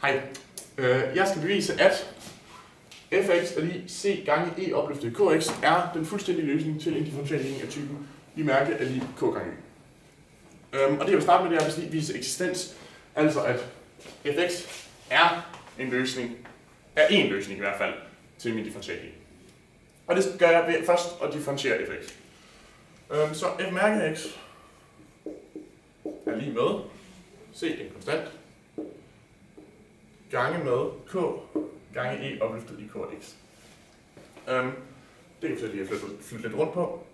Hej. Jeg skal bevise, at fx er lig c gange e opløftet i kx er den fuldstændige løsning til en differentialligning af typen vi mærke er lig k gange y. Og det jeg vil starte med, det er at vise eksistens, altså at fx er en løsning, er en løsning i hvert fald, til min differentialligning. Og det gør jeg ved først at differentiere fx. Så f mærke af x er lige med c, det er en konstant, gange med k gange e opløftet i kx. Det kan vi så lige have flyttet lidt rundt på.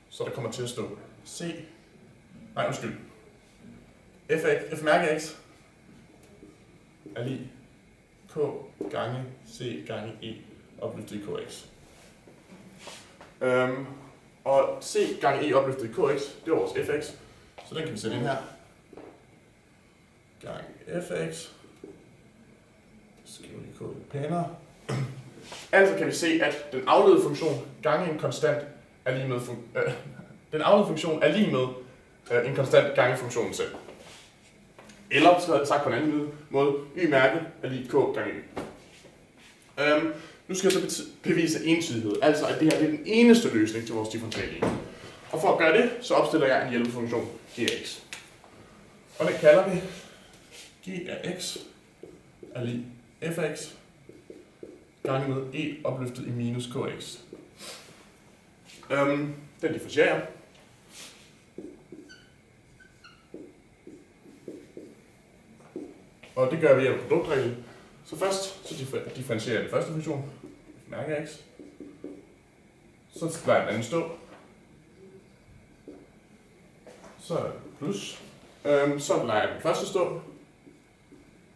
Så der kommer til at stå c, nej undskyld, f mærke af x er lig k gange c gange e opløftet i kx. Og c gange e opløftet i kx, det er vores fx, så den kan vi sætte ind her. Gange fx, skriver vi k pænere. Altså kan vi se, at den afledte funktion gange en konstant er lige med den afledte funktion er lige med en konstant gange funktionen selv. Eller sagt på en anden måde, y mærke er lige k gange y. Nu skal jeg så bevise entydighed, altså at det her er den eneste løsning til vores differentialligning. Og for at gøre det, så opstiller jeg en hjælpefunktion g af x. Og det kalder vi g af x er lig f af x gange med e opløftet i minus kx. Den differentierer jeg. Og det gør vi ved produktreglen. Så først så differentierer jeg den første funktion, mærke af x. Så lader jeg den anden stå. Så er det plus. Så lader jeg den første stå,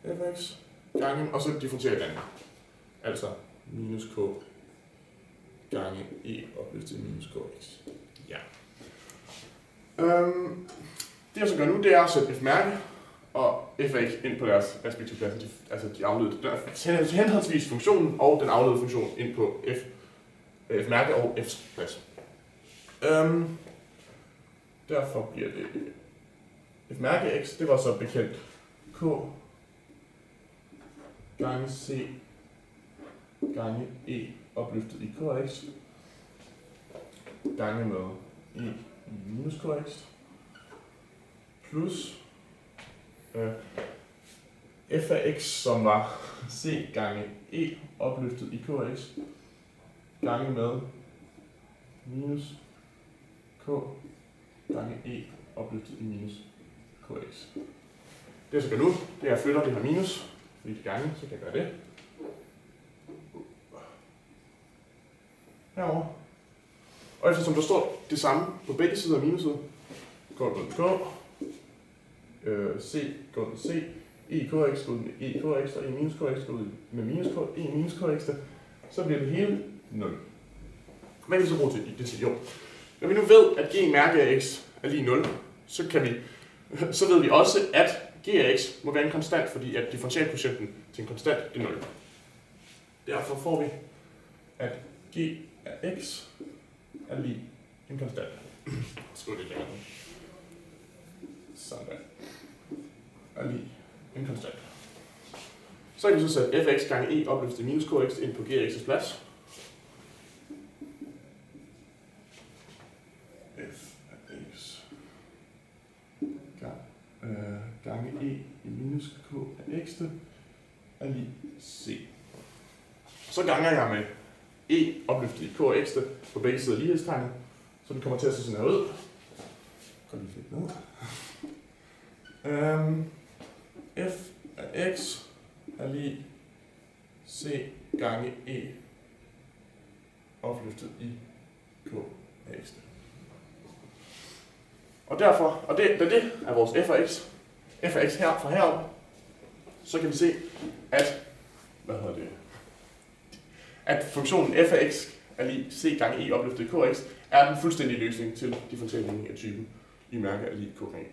fx gange, og så differentierer jeg den. Altså minus k gange e opløftet i minus kx. Ja. Det jeg så gør nu, det er at sætte f mærke og f af x ind på deres respektive pladser, altså de afledte, henholdsvis funktionen og den afledte funktion ind på f mærke og f's plads. Derfor bliver det f mærke af x, det var så bekendt k gange c gange e opløftet i kx gange med e i minus kx plus f af x, som var c gange e opløftet i kx gange med minus k gange e opløftet i minus kx. Det jeg så gør nu, det er at jeg flytter det her minus, fordi det gange, så kan jeg gøre det. Herovre. Og eftersom der står det samme på begge sider af minuset, går det med k, c går med c, e i kx går med e i kx, og e minus kx går med minus k, e minus kx, så bliver det hele 0. Hvad kan vi så bruge til det til? Jo. Når vi nu ved, at g mærke af x er lige 0, så ved vi også, at g af x må være en konstant, fordi at differentialkvotienten til en konstant er 0. Derfor får vi, at g af x er lige en konstant. Skriv det længere. Sådan der. Er lige en konstant. Så kan vi så sætte fx gange e opløftet i minus kx ind på g af x's plads. F af x gange e i minus k af x er lige c. Så ganger jeg med e opløftet i k af x på begge sider af lighedstegnet, så den kommer til at se sådan her ud. Går lige lidt ned. F af x er lige c gange e opløftet i k af x. Og derfor, da det er vores f af x her fra heroppe, så kan vi se, at at funktionen f af x er lige c gange e opløftet i kx er den fuldstændige løsning til differentialligningen af typen y mærke er lige k gange e.